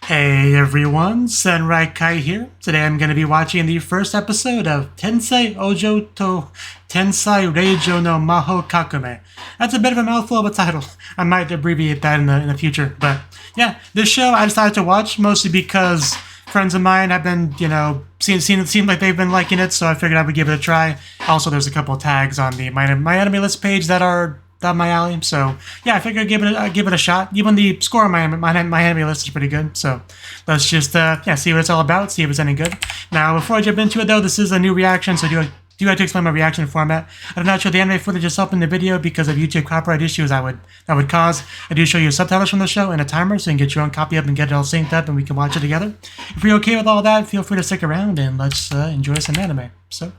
Hey everyone, Senrai Kai here. Today I'm going to be watching the first episode of Tensei Oujo to Tensai Reijou no Mahou Kakumei. That's a bit of a mouthful of a title. I might abbreviate that in the future, but yeah, this show I decided to watch mostly because friends of mine have been, seemed like they've been liking it, so I figured I would give it a try. Also, there's a couple of tags on the my anime list page that are up my alley, so yeah, I figured I'd give it a shot. Even the score on my anime list is pretty good, so let's just see what it's all about, see if it's any good. Now, before I jump into it though, this is a new reaction, so I do have to explain my reaction format. I do not show the anime footage itself in the video because of YouTube copyright issues that would cause. I do show you subtitles from the show and a timer so you can get your own copy up and get it all synced up and we can watch it together. If you're okay with all that, feel free to stick around and let's enjoy some anime. So,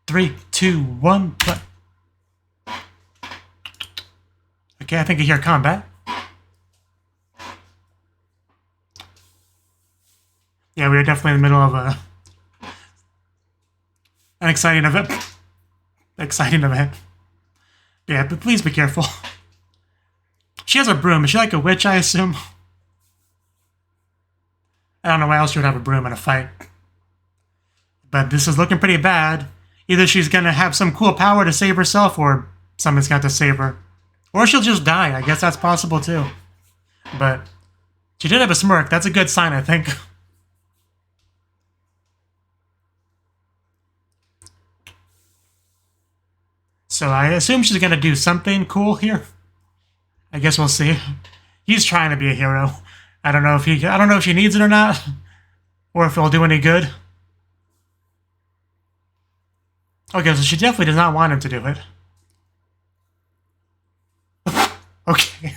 3, 2, 1, play. Okay, I think I hear combat. Yeah, we are definitely in the middle of an exciting event. Yeah, but please be careful. She has a broom. Is she like a witch, I assume? I don't know why else she would have a broom in a fight. But this is looking pretty bad. Either she's gonna have some cool power to save herself, or someone's got to save her. Or she'll just die. I guess that's possible too. But she did have a smirk. That's a good sign, I think. So I assume she's gonna do something cool here. I guess we'll see. He's trying to be a hero. I don't know if she needs it or not, or if it'll do any good. Okay, so she definitely does not want him to do it. Okay.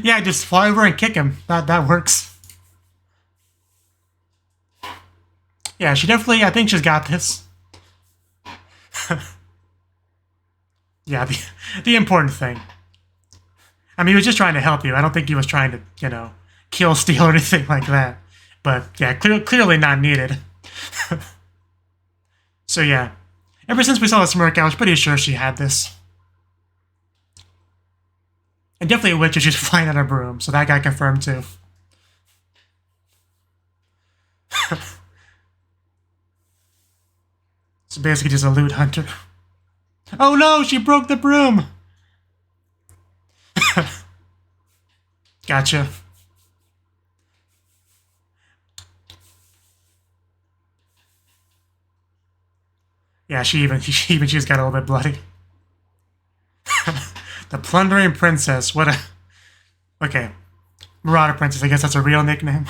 Yeah, just fly over and kick him. That works. Yeah, she definitely, I think she's got this. Yeah, the important thing. I mean, he was just trying to help you. I don't think he was trying to, kill, steal, or anything like that. But, yeah, clearly not needed. So, yeah. Ever since we saw the smirk, I was pretty sure she had this. And definitely a witch is just flying on a broom, so that got confirmed too. So basically just a loot hunter. Oh no, she broke the broom! Gotcha. Yeah, she's got a little bit bloody. The Plundering Princess, what a... Okay. Marauder Princess, I guess that's a real nickname.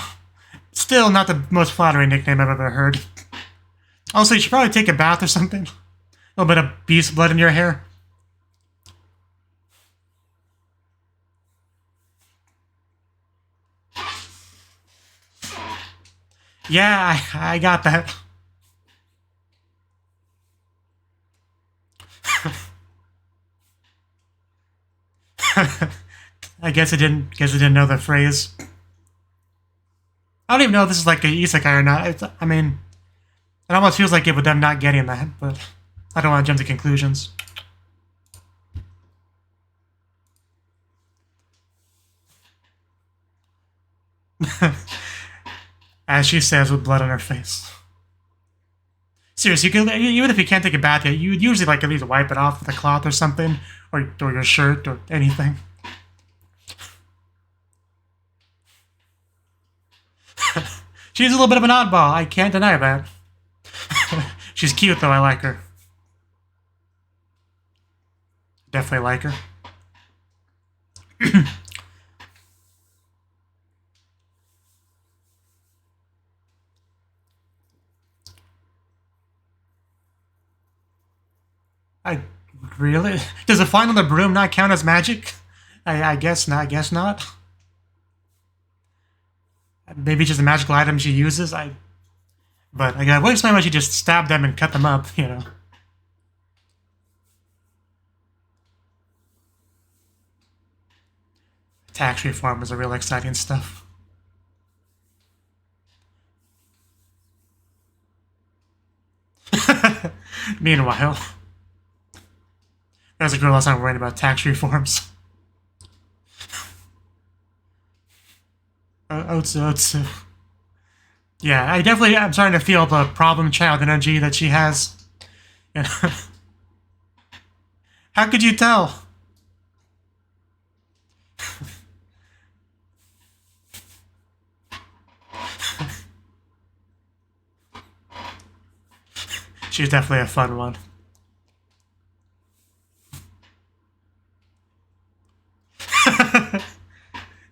Still not the most flattering nickname I've ever heard. Also, you should probably take a bath or something. A little bit of beast blood in your hair. Yeah, I got that. I guess I didn't know the phrase. I don't even know if this is like an isekai or not. I mean, it almost feels like it with them not getting that, but I don't want to jump to conclusions. As she says, with blood on her face. Seriously, even if you can't take a bath yet, you'd usually like at least wipe it off with a cloth or something, or your shirt or anything. She's a little bit of an oddball. I can't deny that. She's cute though. I like her. Definitely like her. Really? Does a flying on the broom not count as magic? I guess not. I guess not. Maybe just a magical item she uses. But I would explain why she just stabbed them and cut them up. Tax reform is a real exciting stuff. Meanwhile, there's a girl that's not worried about tax reforms. Otsu. Yeah, I'm starting to feel the problem child energy that she has. You know? How could you tell? She's definitely a fun one.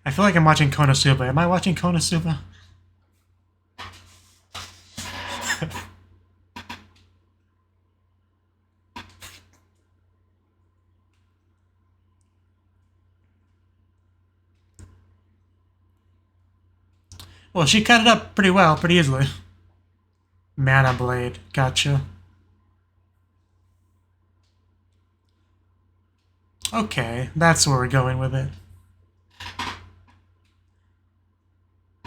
I feel like I'm watching Konosuba. Am I watching Konosuba? Well, she cut it up pretty well, pretty easily. Mana Blade, gotcha. Okay, that's where we're going with it.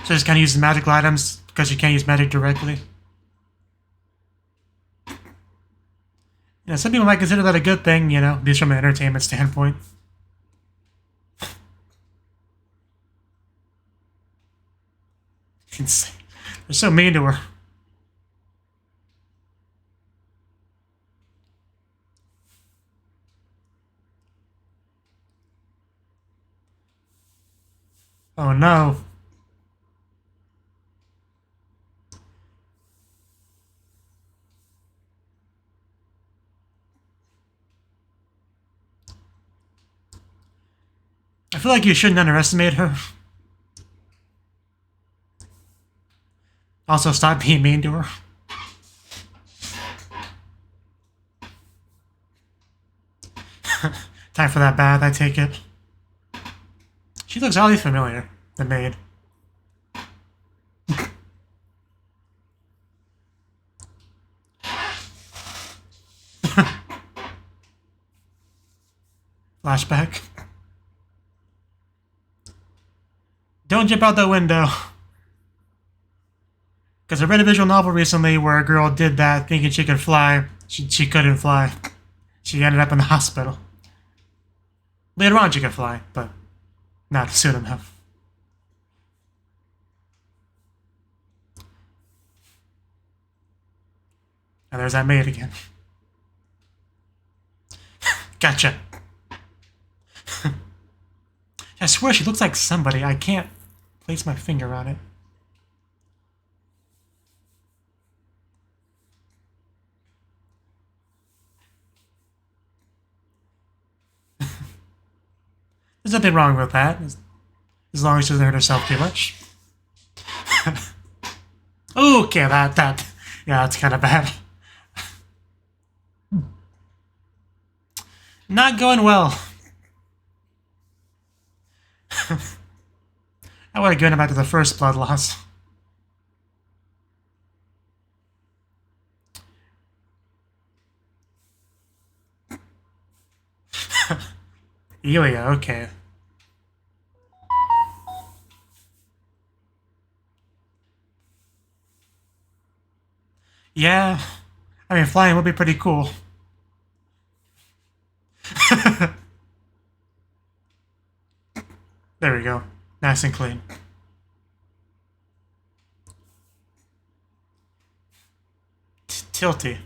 So just kind of use the magical items because you can't use magic directly. Yeah, some people might consider that a good thing, you know, just from an entertainment standpoint. Insane. They're so mean to her. Oh no. I feel like you shouldn't underestimate her. Also, stop being mean to her. Time for that bath, I take it. She looks oddly familiar, the maid. Flashback. Don't jump out the window. Because I read a visual novel recently where a girl did that thinking she could fly. She couldn't fly. She ended up in the hospital. Later on she could fly, but not soon enough. And there's that maid again. Gotcha. I swear she looks like somebody. I can't place my finger on it. There's nothing wrong with that, as long as she doesn't hurt herself too much. Okay, yeah, that's kind of bad. Not going well. I would have given it back to the first blood loss. Eureka, okay. Yeah, I mean, flying would be pretty cool. There we go. Nice and clean. Tilty.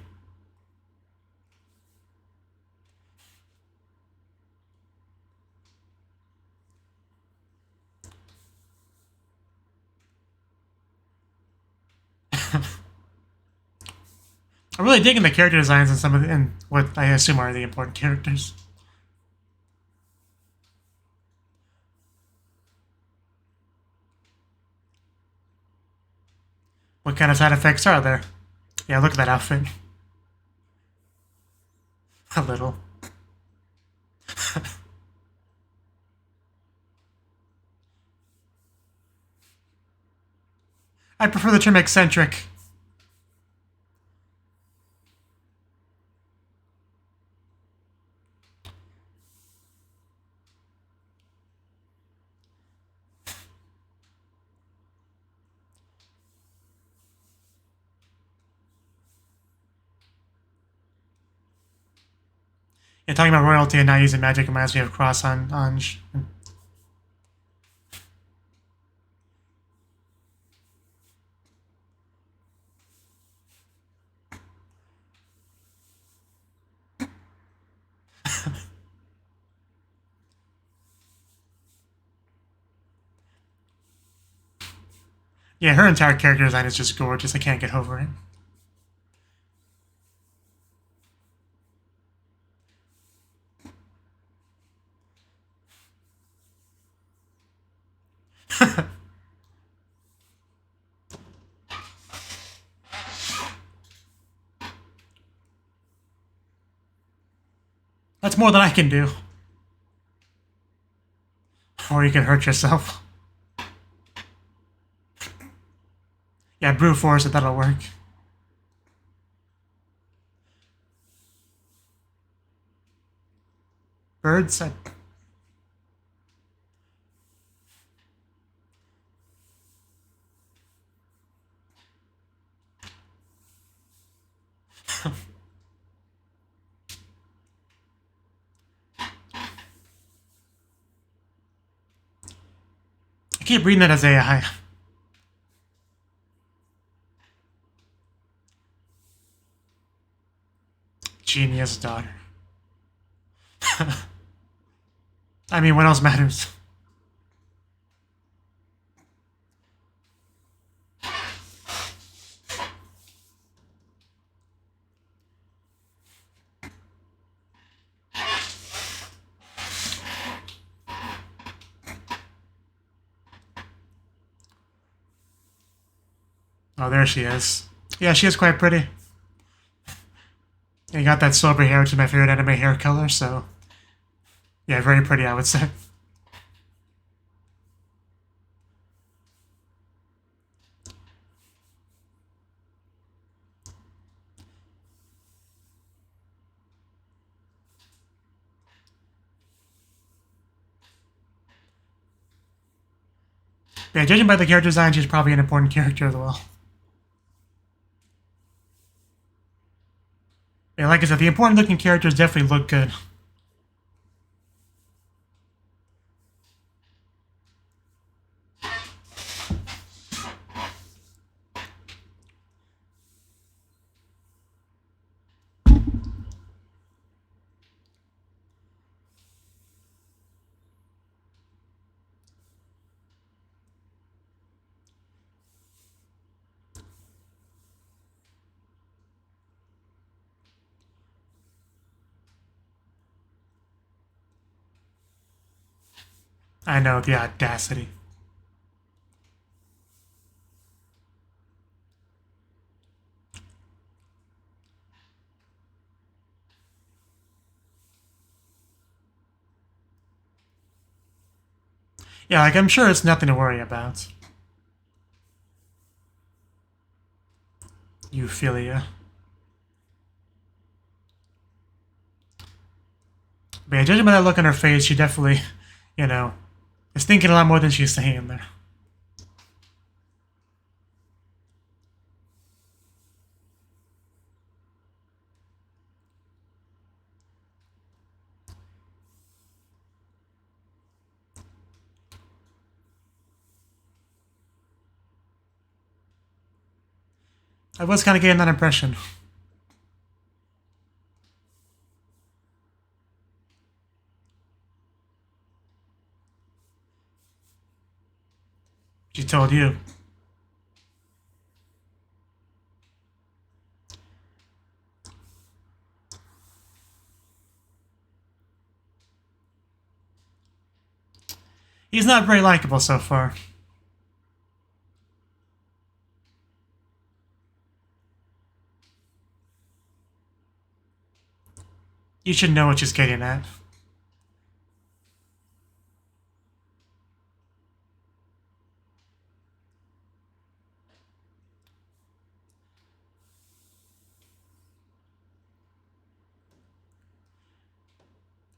I'm really digging the character designs and and what I assume are the important characters. What kind of side effects are there? Yeah, look at that outfit. A little. I prefer the term eccentric. Yeah, talking about royalty and not using magic reminds me of Cross on Yeah, her entire character design is just gorgeous. I can't get over it. That's more than I can do. Or you can hurt yourself. Yeah, brute force it, that'll work. Birds? I keep reading that as AI. Genius daughter. I mean, what else matters? Oh, there she is. Yeah, she is quite pretty. You got that silver hair, which is my favorite anime hair color, so... Yeah, very pretty, I would say. Yeah, judging by the character design, she's probably an important character as well. Yeah, like I said, the important looking characters definitely look good. I know, the audacity. Yeah, like, I'm sure it's nothing to worry about. Euphilia. But yeah, judging by that look on her face, she definitely, you know, is thinking a lot more than she's saying there. I was kind of getting that impression. She told you. He's not very likable so far. You should know what she's getting at.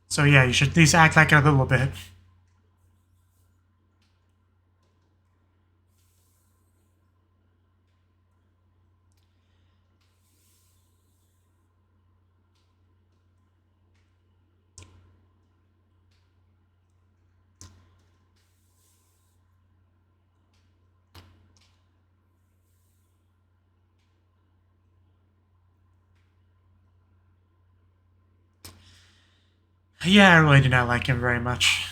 So yeah, you should at least act like it a little bit. Yeah, I really do not like him very much.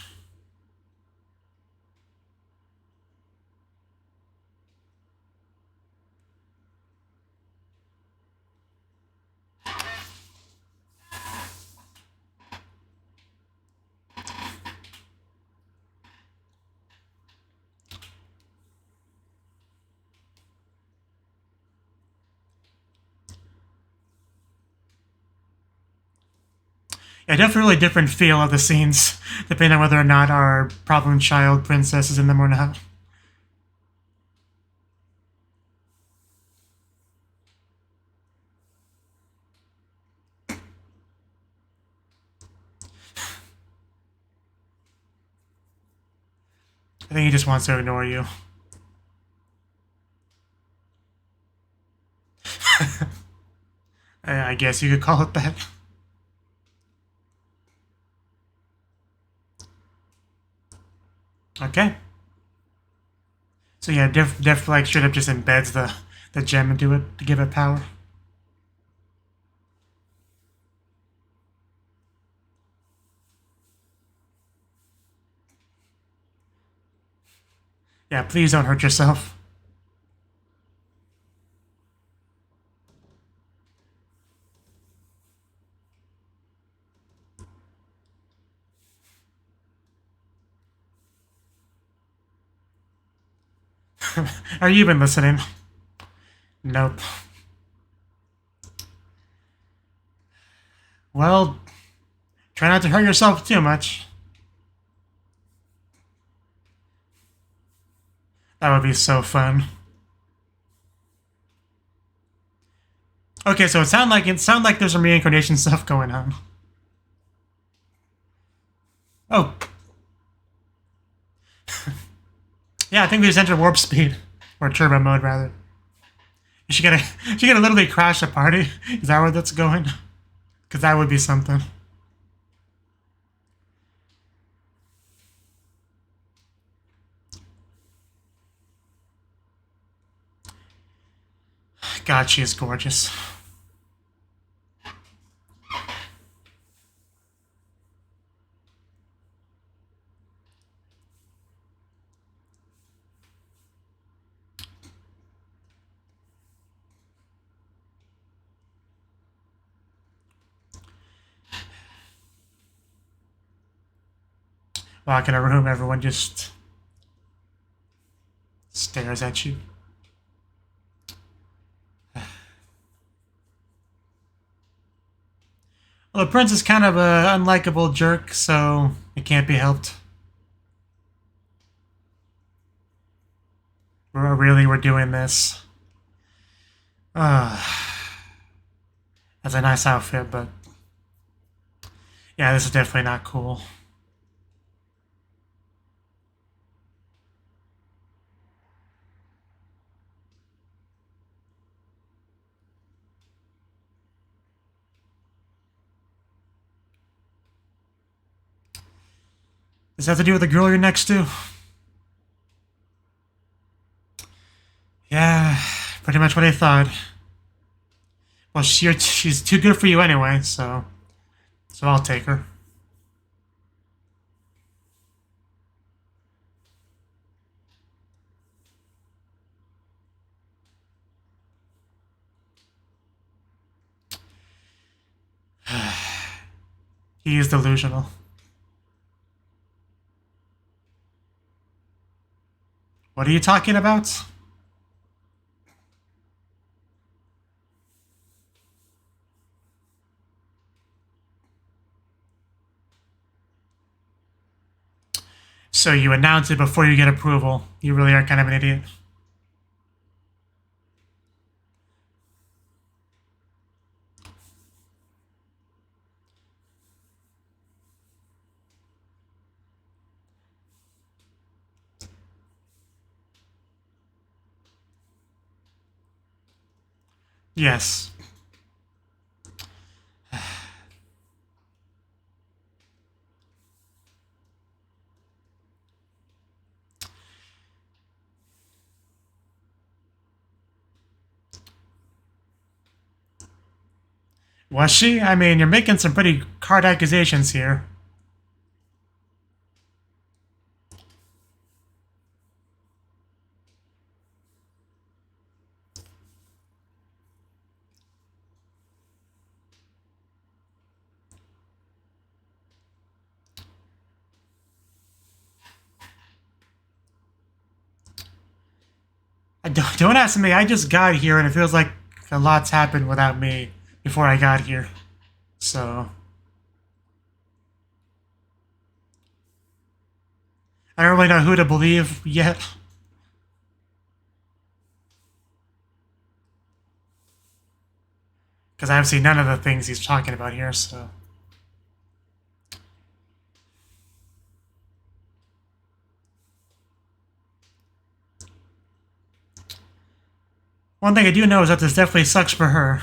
Yeah, definitely really different feel of the scenes, depending on whether or not our problem child princess is in them or not. I think he just wants to ignore you. I guess you could call it that. Okay. So yeah, Def like straight up just embeds the gem into it to give it power. Yeah, please don't hurt yourself. Are you even listening? Nope. Well, try not to hurt yourself too much. That would be so fun. Okay, so it sounded like there's some reincarnation stuff going on. Oh. Yeah, I think we just entered warp speed. Or turbo mode, rather. She gonna literally crash a party? Is that where that's going? Because that would be something. God, she is gorgeous. Walk in a room, everyone just stares at you. Well, the prince is kind of an unlikable jerk, so it can't be helped. We're doing this. That's a nice outfit, but yeah, this is definitely not cool. Does that have to do with the girl you're next to? Yeah, pretty much what I thought. Well, she's too good for you anyway, so I'll take her. He is delusional. What are you talking about? So you announce it before you get approval. You really are kind of an idiot. Yes. Was she? I mean, you're making some pretty hard accusations here. Don't ask me. I just got here, and it feels like a lot's happened without me before I got here. So I don't really know who to believe yet. Because I've seen none of the things he's talking about here, so... One thing I do know is that this definitely sucks for her.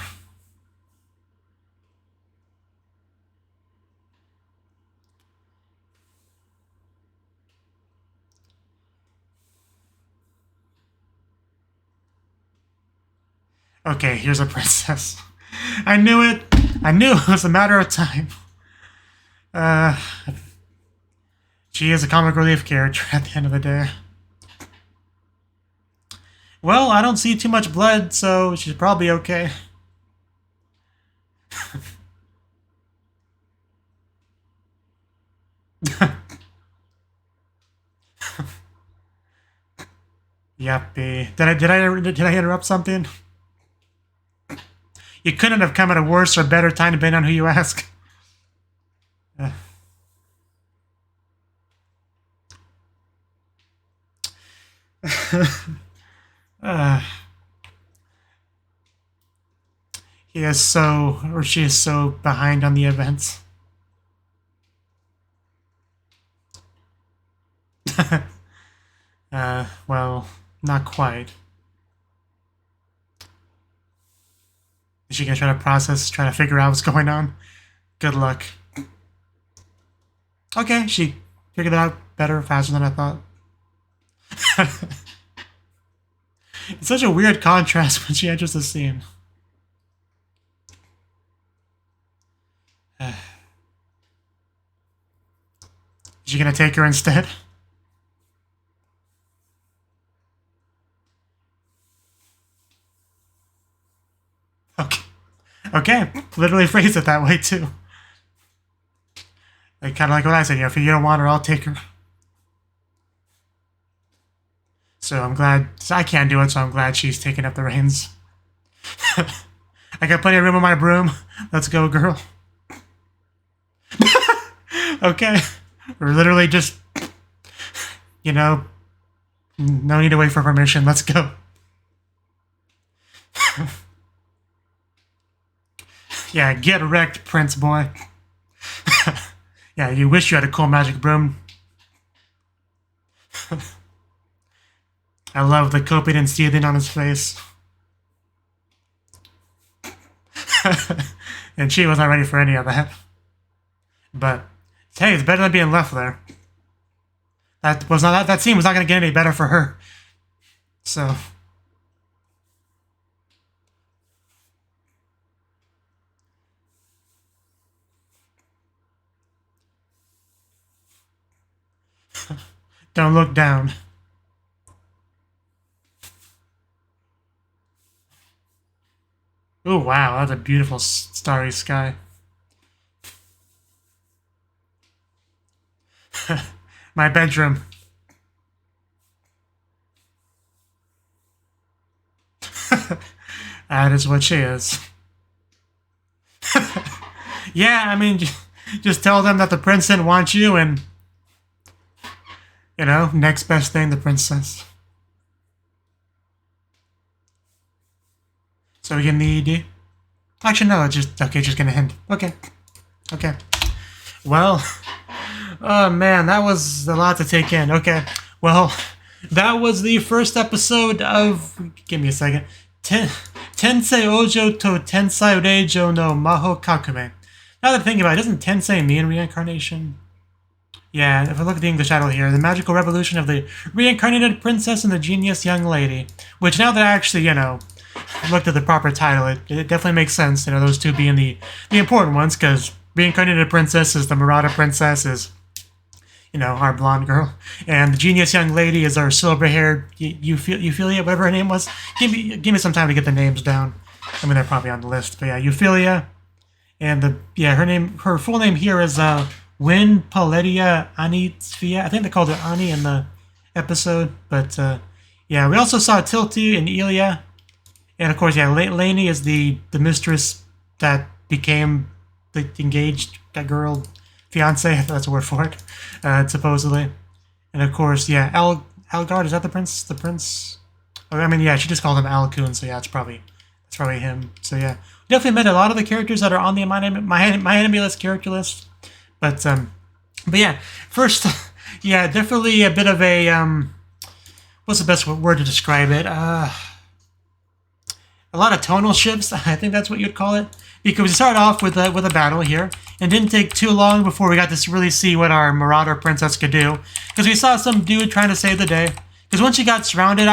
Okay, here's a princess. I knew it! I knew it was a matter of time. She is a comic relief character at the end of the day. Well, I don't see too much blood, so she's probably okay. Yuppie. Did I interrupt something? You couldn't have come at a worse or better time depending on who you ask. He is so, or she is so behind on the events. Well, not quite. Is she gonna try to process, try to figure out what's going on? Good luck. Okay, she figured it out better, faster than I thought. It's such a weird contrast when she enters the scene. Is she gonna take her instead? Okay. Okay, literally phrase it that way too. Like, kind of like what I said, you know, if you don't want her, I'll take her. So I'm glad, I can't do it, so I'm glad she's taking up the reins. I got plenty of room on my broom. Let's go, girl. Okay. We're literally just, you know, no need to wait for permission. Let's go. Yeah, get wrecked, Prince Boy. Yeah, you wish you had a cool magic broom. I love the coping and seething on his face. And she was not ready for any of that. But, hey, it's better than being left there. That scene was not going to get any better for her. So... Don't look down. Oh wow, that's a beautiful starry sky. My bedroom. That is what she is. Yeah, I mean, just tell them that the prince didn't want you and... You know, next best thing, the princess. So we get the ED? Actually, no, it's just, okay, just gonna hint. Okay. Okay. Well, oh man, that was a lot to take in. Okay. Well, that was the first episode of, give me a second, Tensei Oujo to Tensai Reijou no Mahou Kakumei. Now that I think about it, doesn't Tensei mean reincarnation? Yeah, if I look at the English title here, the magical revolution of the reincarnated princess and the genius young lady. Which now that I actually, you know, looked at the proper title, it definitely makes sense, you know, those two being the important ones, because reincarnated princess is the Murata princess, is, you know, our blonde girl. And the genius young lady is our silver-haired Euphilia, whatever her name was. Give me some time to get the names down. I mean, they're probably on the list, but yeah, Euphilia. And her full name here is, Win Paletia Anitsfia. I think they called her Ani in the episode, but yeah, we also saw Tilty and Ilya, and of course, yeah, Lainey is the mistress that became the engaged girl, fiance. If that's a word for it, supposedly. And of course, yeah, Algard, is that the prince? The prince? Oh, I mean, yeah, she just called him Alkun, so yeah, it's probably him. So yeah, definitely met a lot of the characters that are on the my enemy list character list. But yeah, first, yeah, definitely a bit of a what's the best word to describe it? A lot of tonal shifts. I think that's what you'd call it. Because we started off with a battle here, and didn't take too long before we got to really see what our Marauder Princess could do. Because we saw some dude trying to save the day. Because once she got surrounded,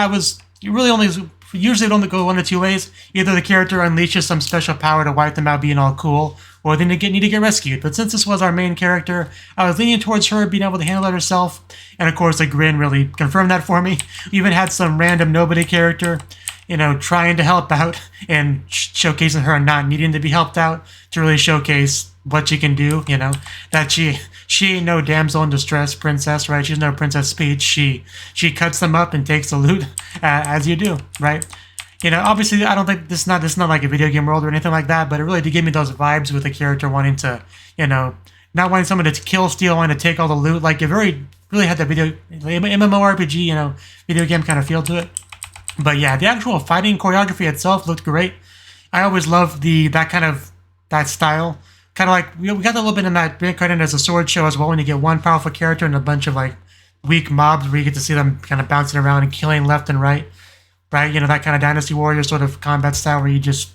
usually it only go one of two ways. Either the character unleashes some special power to wipe them out being all cool, or they need to get rescued. But since this was our main character, I was leaning towards her being able to handle it herself. And of course, the grin really confirmed that for me. We even had some random nobody character, trying to help out and showcasing her not needing to be helped out to really showcase what she can do, that she ain't no damsel in distress princess, right? She's no Princess Peach. She cuts them up and takes the loot as you do, right? Obviously, I don't think this is not like a video game world or anything like that, but it really did give me those vibes with the character wanting to, not wanting someone to kill, steal, wanting to take all the loot. Like, it really had that MMORPG, video game kind of feel to it. But yeah, the actual fighting choreography itself looked great. I always loved that style. Kind of like, we got a little bit in that reincarnated as a sword show as well, when you get one powerful character and a bunch of like weak mobs where you get to see them kind of bouncing around and killing left and right. Right? That kind of Dynasty Warrior sort of combat style where you just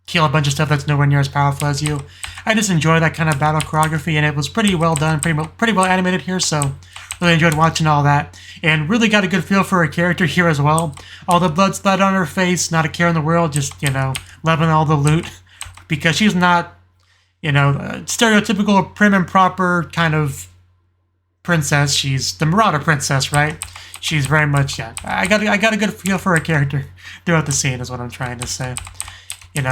kill a bunch of stuff that's nowhere near as powerful as you. I just enjoy that kind of battle choreography, and it was pretty well done, pretty well animated here, so really enjoyed watching all that. And really got a good feel for her character here as well. All the blood splat on her face, not a care in the world, just, loving all the loot. Because she's not, stereotypical prim and proper kind of princess. She's the Marauder Princess, right? She's very much, yeah. I got a good feel for her character throughout the scene, is what I'm trying to say.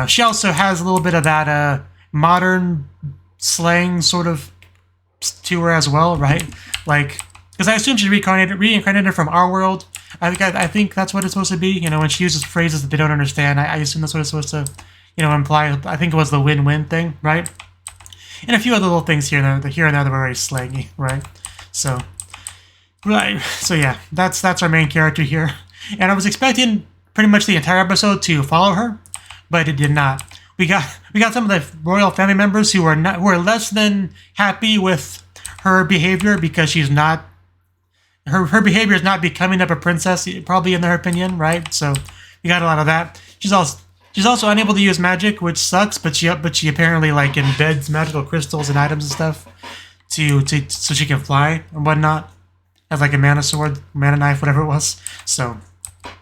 She also has a little bit of that modern slang sort of to her as well, right? Like, because I assume she's reincarnated from our world. I think that's what it's supposed to be. When she uses phrases that they don't understand, I assume that's what it's supposed to, imply. I think it was the win-win thing, right? And a few other little things here and there that were very slangy, right? So, right. So yeah, that's our main character here. And I was expecting pretty much the entire episode to follow her, but it did not. We got some of the royal family members who are less than happy with her behavior, because she's not. Her behavior is not becoming of a princess, probably in their opinion, right? So we got a lot of that. She's also unable to use magic, which sucks. But she apparently like embeds magical crystals and items and stuff so she can fly and whatnot. Has like a mana sword, mana knife, whatever it was. So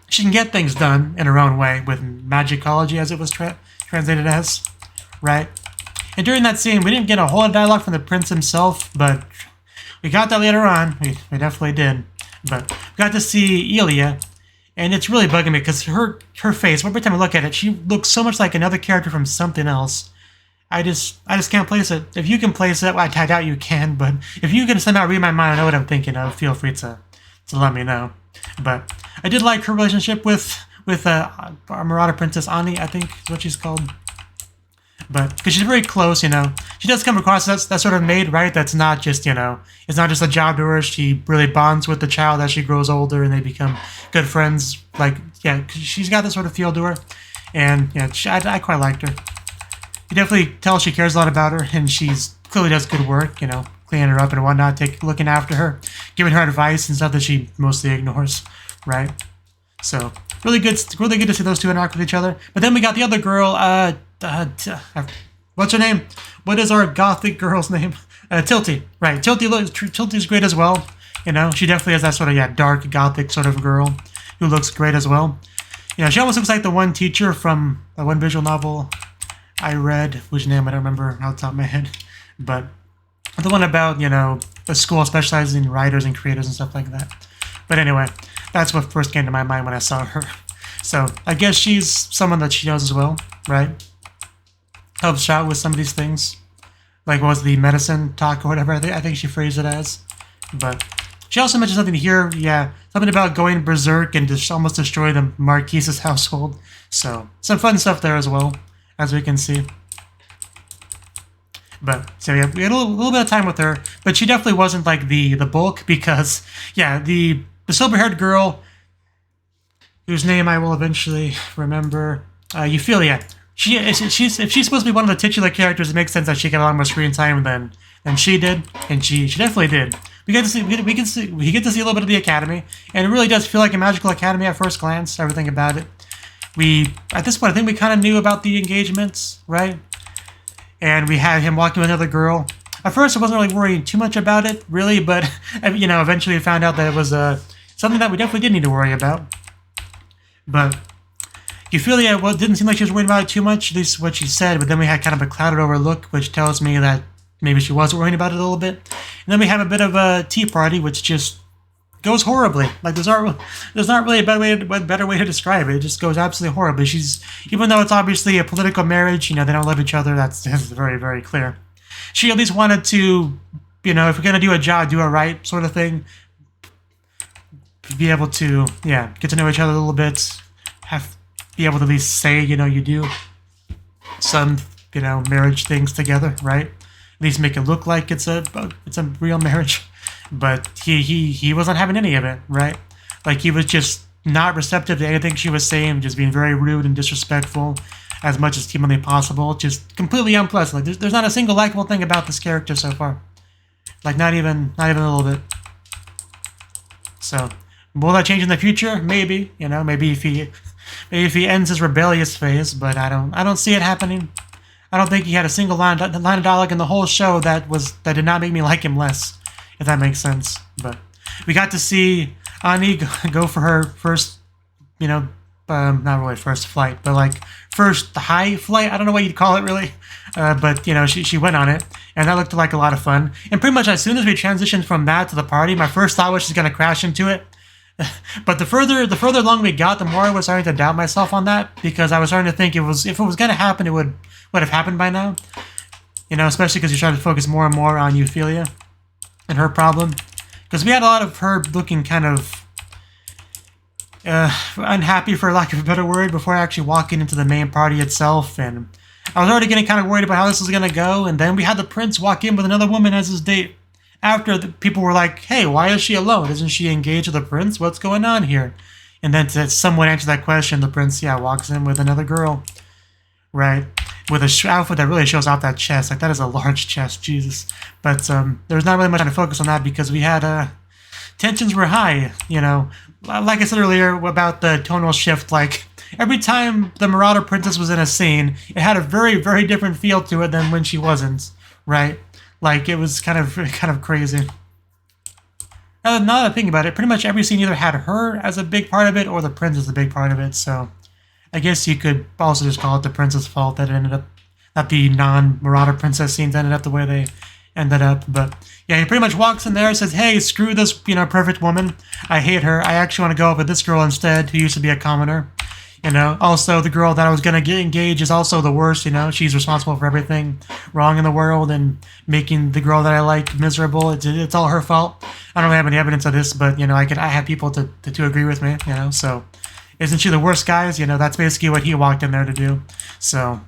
she can get things done in her own way with magicology, as it was translated as, right? And during that scene, we didn't get a whole lot of dialogue from the prince himself, but we got that later on. We definitely did. But we got to see Elia, and it's really bugging me because her face, every time I look at it, she looks so much like another character from something else. I just can't place it. If you can place it, well, I doubt you can, but if you can somehow read my mind and know what I'm thinking of, feel free to let me know. But I did like her relationship with our Marauder Princess Ani, I think is what she's called. But because she's very close, she does come across that sort of maid, right? That's not just, it's not just a job to her. She really bonds with the child as she grows older, and they become good friends. Like, yeah, she's got that sort of feel to her, and yeah, I quite liked her. You definitely tell she cares a lot about her, and she's clearly does good work, cleaning her up and whatnot, looking after her, giving her advice and stuff that she mostly ignores, right? So really good to see those two interact with each other. But then we got the other girl, what's her name? What is our gothic girl's name? Tilty, right? Tilty's great as well. She definitely has that sort of dark gothic sort of girl who looks great as well. She almost looks like the one teacher from the one visual novel I read, which name I don't remember off the top of my head, but the one about a school specializing in writers and creators and stuff like that. But anyway, that's what first came to my mind when I saw her. So I guess she's someone that she knows as well, right? Helps out with some of these things, like what was the medicine talk or whatever. I think she phrased it as. But she also mentioned something here, something about going berserk and just almost destroy the Marquise's household. So some fun stuff there as well, as we can see. But so yeah, we had a little bit of time with her. but she definitely wasn't like the bulk, because yeah, the silver-haired girl, whose name I will eventually remember, Euphilia. If she's supposed to be one of the titular characters, it makes sense that she got a lot more screen time than she did, and she definitely did. We get to see a little bit of the academy, and it really does feel like a magical academy at first glance. Everything about it. At this point, I think we kind of knew about the engagements, right? And we had him walking with another girl. At first, I wasn't really worrying too much about it, really, but you know, eventually we found out that it was something that we definitely did need to worry about. But Euphilia didn't seem like she was worried about it too much, at least what she said. But then we had kind of a clouded over look, which tells me that maybe she was worrying about it a little bit. And then we have a bit of a tea party, which just goes horribly. Like there's not really a better way to describe it. It just goes absolutely horribly. Even though it's obviously a political marriage, you know, they don't love each other. That's very, very clear. She at least wanted to, you know, if we're gonna do a job, do it right, sort of thing. Be able to, yeah, get to know each other a little bit. Be able to at least say, you know, you do some, you know, marriage things together, right? At least make it look like it's a real marriage. But he wasn't having any of it, right? Like he was just not receptive to anything she was saying, just being very rude and disrespectful as much as humanly possible. Just completely unpleasant. Like there's not a single likable thing about this character so far. Like not even a little bit. So will that change in the future? Maybe, you know, maybe if he ends his rebellious phase, but I don't see it happening. I don't think he had a single line of dialogue in the whole show that did not make me like him less, if that makes sense. But we got to see Ani go for her first, you know, not really first flight, but like first high flight. I don't know what you'd call it really, but you know, she went on it, and that looked like a lot of fun. And pretty much as soon as we transitioned from that to the party, my first thought was she's gonna crash into it. But the further along we got, the more I was starting to doubt myself on that, because I was starting to think if it was gonna happen, it would have happened by now. You know, especially because you're trying to focus more and more on Euphilia and her problem. Because we had a lot of her looking kind of unhappy, for lack of a better word, before actually walking into the main party itself. And I was already getting kind of worried about how this was going to go. And then we had the prince walk in with another woman as his date. After the people were like, hey, why is she alone? Isn't she engaged with the prince? What's going on here? And then to someone answer that question, the prince, yeah, walks in with another girl. Right? With a outfit that really shows off that chest. Like, that is a large chest, Jesus. But there's not really much to focus on that, because we had tensions were high, you know. Like I said earlier about the tonal shift, like every time the Marauder Princess was in a scene, it had a very, very different feel to it than when she wasn't, right? Like it was kind of crazy. Now that I think about it, pretty much every scene either had her as a big part of it or the prince as a big part of it. So I guess you could also just call it the prince's fault that it ended up, that the non-Marauder Princess scenes ended up the way they ended up. But yeah, he pretty much walks in there and says, hey, screw this, you know, perfect woman. I hate her. I actually want to go up with this girl instead, who used to be a commoner. You know, also the girl that I was going to get engaged is also the worst, you know. She's responsible for everything wrong in the world and making the girl that I like miserable. It's all her fault. I don't really have any evidence of this, but, you know, I have people to agree with me, you know. So isn't she the worst, guys? You know, that's basically what he walked in there to do. So,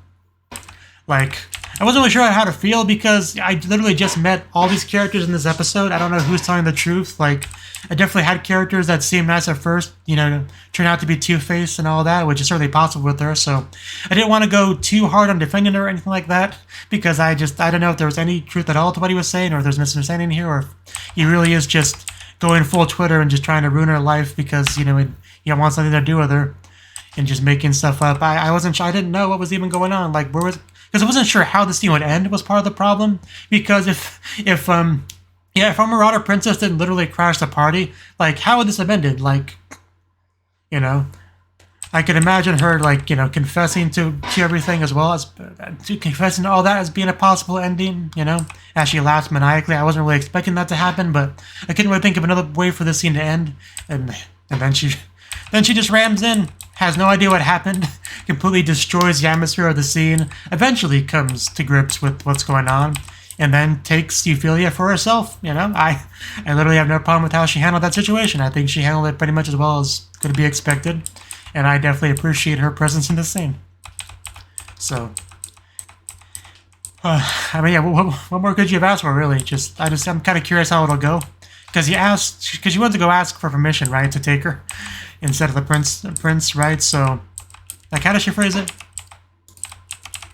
like, I wasn't really sure how to feel, because I literally just met all these characters in this episode. I don't know who's telling the truth. Like, I definitely had characters that seemed nice at first, you know, turn out to be two-faced and all that, which is certainly possible with her. So I didn't want to go too hard on defending her or anything like that, because I don't know if there was any truth at all to what he was saying, or if there's misunderstanding here, or if he really is just going full Twitter and just trying to ruin her life because, you know, he wants something to do with her and just making stuff up. I wasn't sure. I didn't know what was even going on. Like, where was... Because I wasn't sure how the scene would end was part of the problem. Because if our Marauder Princess didn't literally crash the party, like, how would this have ended? Like, you know, I could imagine her, like, you know, confessing to everything, as well as confessing to all that as being a possible ending, you know, as she laughs maniacally. I wasn't really expecting that to happen, but I couldn't really think of another way for this scene to end. And then she just rams in, has no idea what happened, completely destroys the atmosphere of the scene, eventually comes to grips with what's going on, and then takes Euphilia for herself. You know, I literally have no problem with how she handled that situation. I think she handled it pretty much as well as could be expected, and I definitely appreciate her presence in the scene. So, I mean, yeah, what more could you have asked for, really? I'm kind of curious how it'll go. Because she wanted to go ask for permission, right, to take her instead of the prince, right? So, like, how does she phrase it?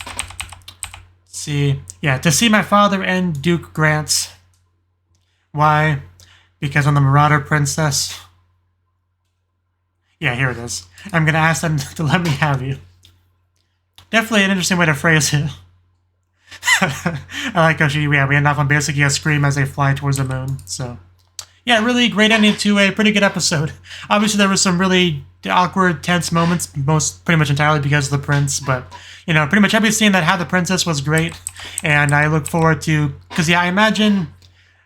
Let's see, yeah, to see my father and Duke Grants. Why? Because I'm the Marauder Princess. Yeah, here it is. I'm gonna ask them to let me have you. Definitely an interesting way to phrase it. I like how we end off on basically a scream as they fly towards the moon. So, yeah, really great ending to a pretty good episode. Obviously, there was some really awkward, tense moments, pretty much entirely because of the prince. But, you know, pretty much every scene that had the princess was great. And I look forward to, because, yeah, I imagine,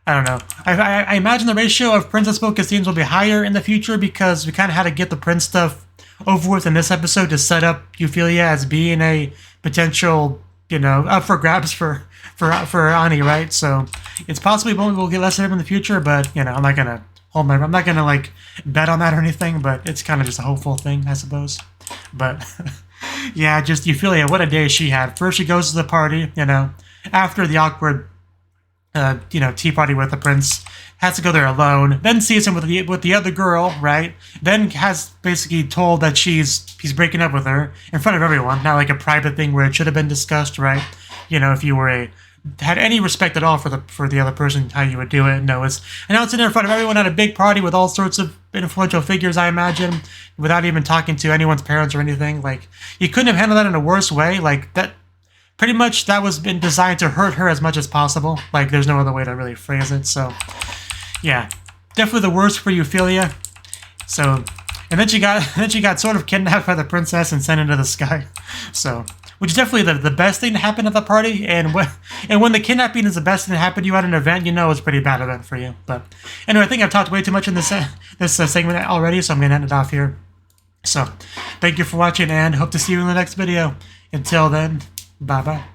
I don't know. I imagine the ratio of princess focused scenes will be higher in the future because we kind of had to get the prince stuff over with in this episode to set up Ophelia as being a potential, you know, up for grabs for Ani, right? So it's possibly we'll get less of him in the future, but you know, I'm not gonna like bet on that or anything, but it's kind of just a hopeful thing, I suppose. But yeah, just Ophelia, what a day she had. First she goes to the party, you know, after the awkward you know, tea party with the prince, has to go there alone, then sees him with the other girl, right? Then has basically told that he's breaking up with her in front of everyone, not like a private thing where it should have been discussed, right? You know, if you were had any respect at all for the other person, how you would do it. No, it's announcing in front of everyone at a big party with all sorts of influential figures, I imagine, without even talking to anyone's parents or anything. Like, you couldn't have handled that in a worse way. Like, that pretty much that was been designed to hurt her as much as possible. Like, there's no other way to really phrase it. So, yeah, definitely the worst for Ophelia. So, and then she got sort of kidnapped by the princess and sent into the sky. So, which is definitely the best thing to happen at the party. And when the kidnapping is the best thing to happen to you at an event, you know it's a pretty bad event for you. But anyway, I think I've talked way too much in this segment already, so I'm gonna end it off here. So, thank you for watching, and hope to see you in the next video. Until then, bye-bye.